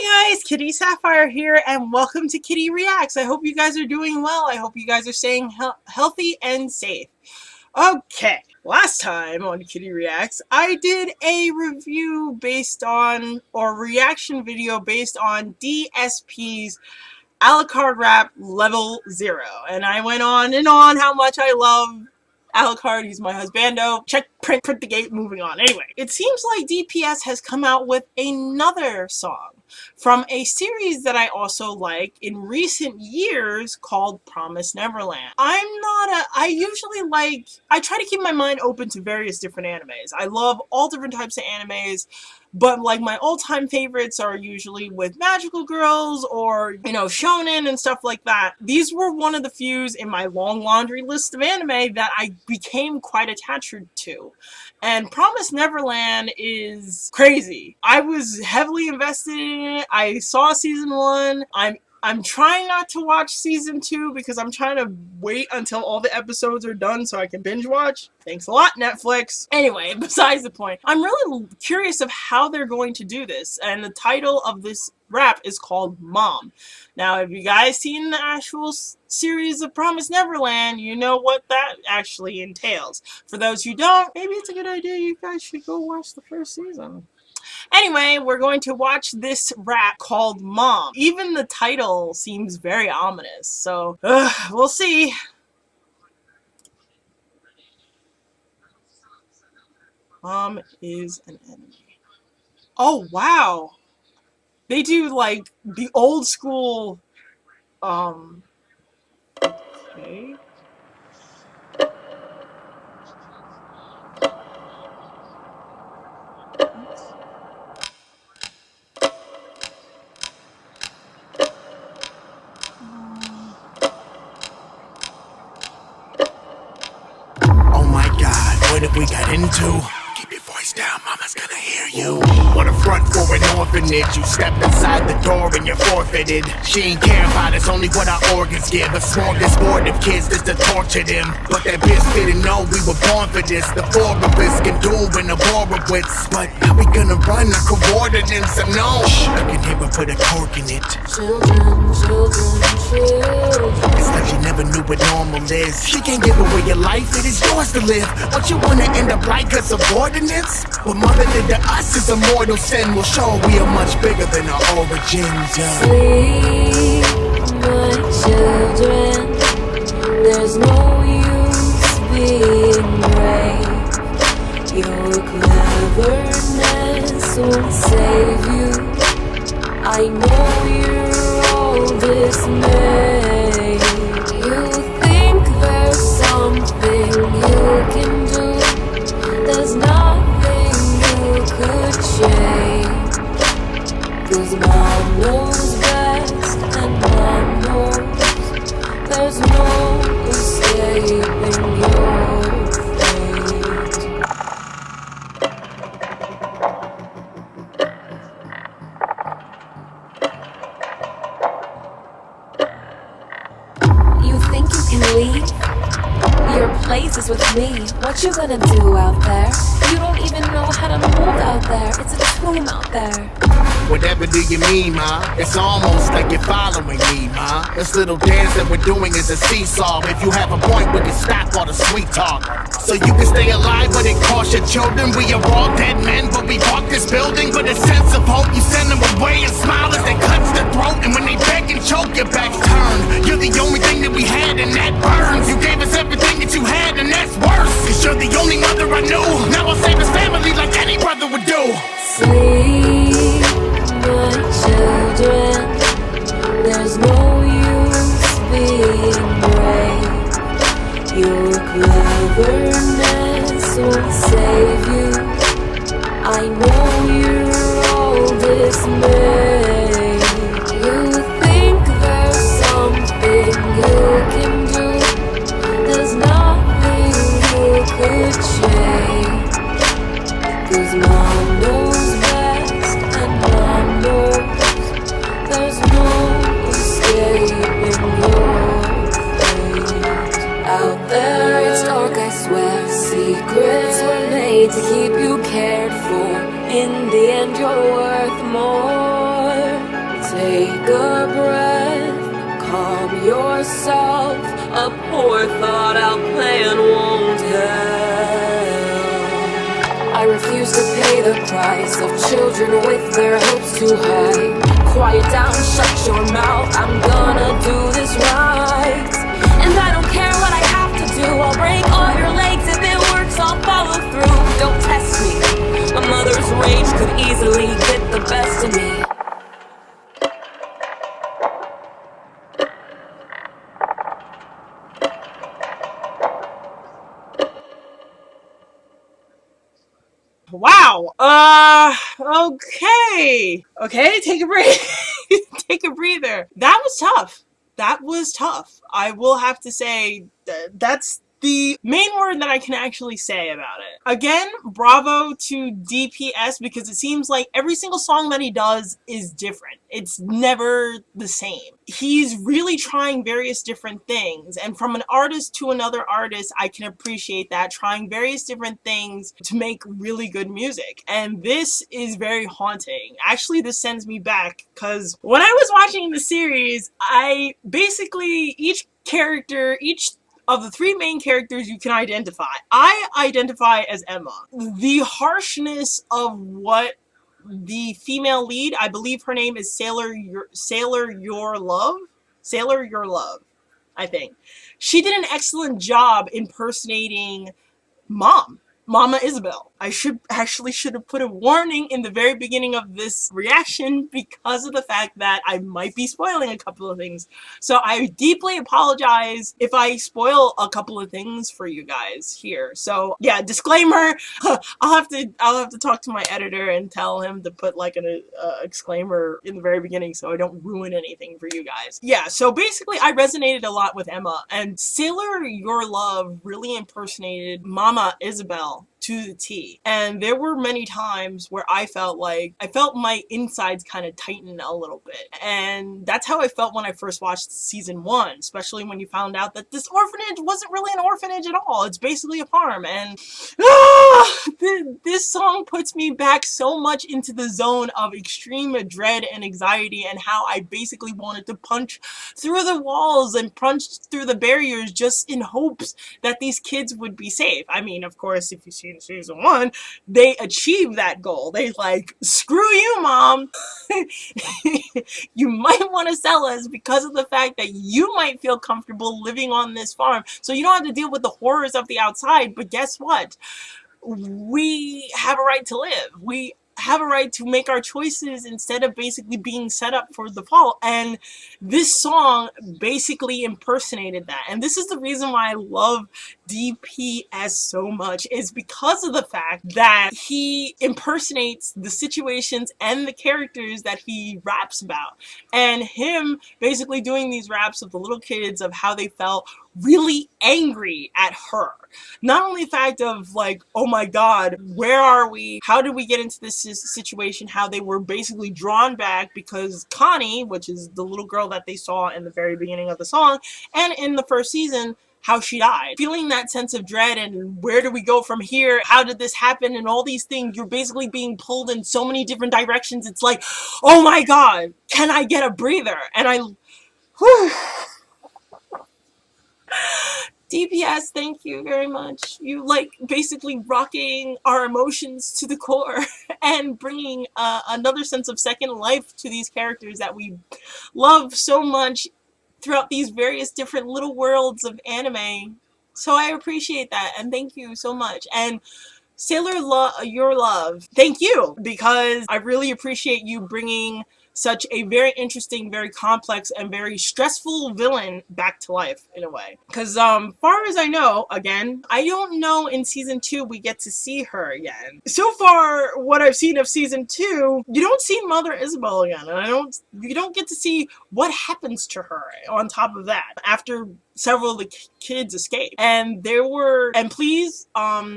Hey guys, Kitty Sapphire here, and welcome to Kitty Reacts. I hope you guys are doing well. I hope you guys are staying healthy and safe. Okay, last time on Kitty Reacts, I did a review based on, or reaction video based on DSP's Alucard Rap Level 0. And I went on and on how much I love Alucard. He's my husbando. Check, print the gate, moving on. Anyway, it seems like DPS has come out with another song from a series that I also like in recent years called Promised Neverland. I try to keep my mind open to various different animes. I love all different types of animes, but like my all-time favorites are usually with magical girls or, you know, shonen and stuff like that. These were one of the few in my long laundry list of anime that I became quite attached to. And Promised Neverland is crazy. I was heavily invested in it. I saw season 1. I'm trying not to watch season 2 because I'm trying to wait until all the episodes are done so I can binge watch. Thanks a lot, Netflix. Anyway, besides the point, I'm really curious of how they're going to do this, and the title of this rap is called Mom. Now, if you guys seen the actual series of Promised Neverland, you know what that actually entails. For those who don't, maybe it's a good idea you guys should go watch the first season. Anyway, we're going to watch this rap called Mom. Even the title seems very ominous, so we'll see. Mom is an enemy. Oh, wow. They do, like, the old school, okay. What have we got into? Keep your voice down, mama's gonna hear you. What a front for an orphanage. You stepped inside the door and you're forfeited. She ain't care about us, only what our organs give. A smorgasbord of kids just to torture them. But that bitch didn't know we were born for this. The four of us can do in a war of wits. But how we gonna run our coordinates? I know I can hear her put a cork in it. It's like she never knew what normal is. She can't give away your life, it is yours to live. What you wanna end up like her subordinates? What mother did to us is a mortal sin. We'll show we are much bigger than our origins. Sleep, my children. There's no use being brave. Your cleverness won't save you. I know you're all dismayed. You think there's something you can do. There's nothing you could change. 'Cause Mom knows best, and Mom knows there's no escaping your fate. You think you can leave? Your place is with me. What you gonna do out there? You don't even know how to move out there. It's a tomb out there. Whatever do you mean, ma? It's almost like you're following me, ma. This little dance that we're doing is a seesaw. If you have a point, we can stop all the sweet talk. So you can stay alive, but it costs your children. We are all dead men, but we bought this building. But a sense of hope, you send them away and smile as they cuts the throat. And when they beg and choke, your back's turned. You're the only thing that we had, and that burns. You gave us everything that you had, and that's worse. 'Cause you're the only mother I knew. Now I'll save his family like any brother would do. Sleep, my children. There's no use being brave. Your cleverness won't save you. I know you're all dismayed. Take a breath, calm yourself. A poor thought out plan won't help. I refuse to pay the price of children with their hopes too high. Quiet down, shut your mouth, I'm gonna do this right. And I don't care what I have to do, I'll break all your legs. If it works, I'll follow through. Don't test me, my mother's rage could easily get the best of me. Wow. Okay. Okay, take a breath. Take a breather. That was tough. That was tough. I will have to say that's the main word that I can actually say about it. Again, bravo to DPS, because it seems like every single song that he does is different. It's never the same. He's really trying various different things, and from an artist to another artist, I can appreciate that, trying various different things to make really good music. And this is very haunting. Actually, this sends me back, because when I was watching the series, I basically, each of the three main characters you can identify, I identify as Emma. The harshness of what the female lead, I believe her name is Sailor Your Love, I think. She did an excellent job impersonating Mama Isabel. I should have put a warning in the very beginning of this reaction because of the fact that I might be spoiling a couple of things. So I deeply apologize if I spoil a couple of things for you guys here. So yeah, disclaimer. I'll have to talk to my editor and tell him to put like an exclaimer in the very beginning so I don't ruin anything for you guys. Yeah, so basically I resonated a lot with Emma, and Sailor Your Love really impersonated Mama Isabel to the T. And there were many times where I felt my insides kind of tighten a little bit. And that's how I felt when I first watched season 1, especially when you found out that this orphanage wasn't really an orphanage at all. It's basically a farm. And this song puts me back so much into the zone of extreme dread and anxiety, and how I basically wanted to punch through the walls and punch through the barriers just in hopes that these kids would be safe. I mean, of course, if you see in season 1, they achieve that goal. They like, screw you, Mom. You might want to sell us because of the fact that you might feel comfortable living on this farm, so you don't have to deal with the horrors of the outside. But guess what? We have a right to live. We have a right to make our choices instead of basically being set up for the fall. And this song basically impersonated that. And this is the reason why I love DPS so much, is because of the fact that he impersonates the situations and the characters that he raps about. And him basically doing these raps of the little kids, of how they felt really angry at her. Not only the fact of like, oh my god, where are we? How did we get into this situation? How they were basically drawn back because Connie, which is the little girl that they saw in the very beginning of the song and in the first season, how she died. Feeling that sense of dread and where do we go from here? How did this happen? And all these things, you're basically being pulled in so many different directions. It's like, oh my god, can I get a breather? And whew. DPS, thank you very much. You like basically rocking our emotions to the core and bringing another sense of second life to these characters that we love so much throughout these various different little worlds of anime. So I appreciate that, and thank you so much. And Sailor Your Love, thank you, because I really appreciate you bringing such a very interesting, very complex, and very stressful villain back to life in a way. Because far as I know, again, I don't know in season 2 we get to see her again. So far, what I've seen of season 2, you don't see Mother Isabel again, and you don't get to see what happens to her on top of that after several of the kids escape. And please,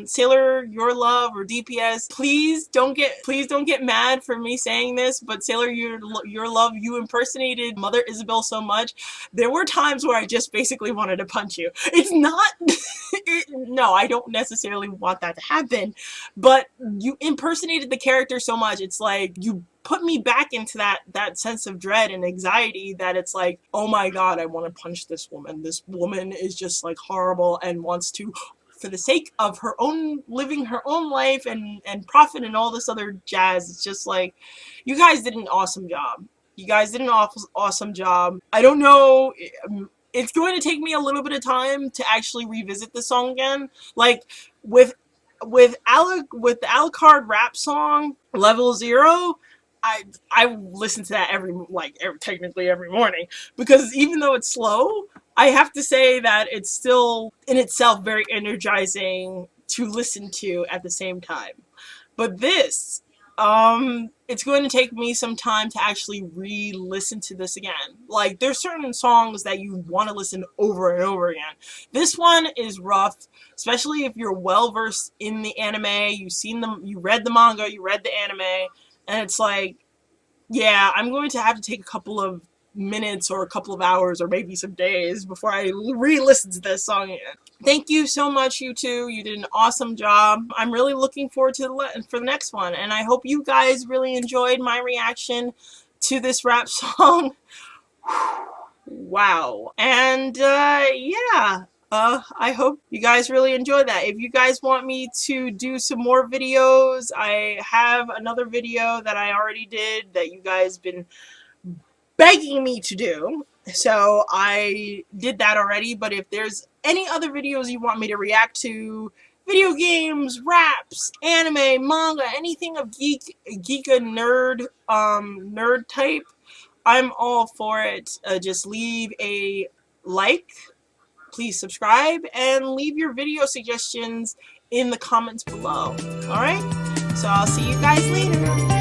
Sailor Your Love or DPS, please don't get mad for me saying this, but Sailor Your Love, you impersonated Mother Isabel so much. There were times where I just basically wanted to punch you. It's not, no, I don't necessarily want that to happen, but you impersonated the character so much. It's like you put me back into that sense of dread and anxiety that it's like, oh my god, I want to punch this woman. This woman is just like horrible and wants to, for the sake of her own living her own life and profit and all this other jazz. It's just like, you guys did an awesome job. You guys did an awesome job. I don't know, it's going to take me a little bit of time to actually revisit the song again. Like with the Alucard rap song Level 0, I listen to that technically every morning, because even though it's slow, I have to say that it's still in itself very energizing to listen to at the same time. But this, it's going to take me some time to actually re-listen to this again. Like, there's certain songs that you want to listen over and over again. This one is rough, especially if you're well versed in the anime, you've seen them, you read the manga, you read the anime, and it's like, yeah, I'm going to have to take a couple of minutes or a couple of hours or maybe some days before I re-listen to this song again. Thank you so much, you two. You did an awesome job. I'm really looking forward to the next one, and I hope you guys really enjoyed my reaction to this rap song. Wow. And yeah. I hope you guys really enjoyed that. If you guys want me to do some more videos, I have another video that I already did that you guys been begging me to do. So I did that already, but if there's any other videos you want me to react to, video games, raps, anime, manga, anything of geek and nerd type, I'm all for it. Just leave a like, please subscribe, and leave your video suggestions in the comments below. Alright? So I'll see you guys later.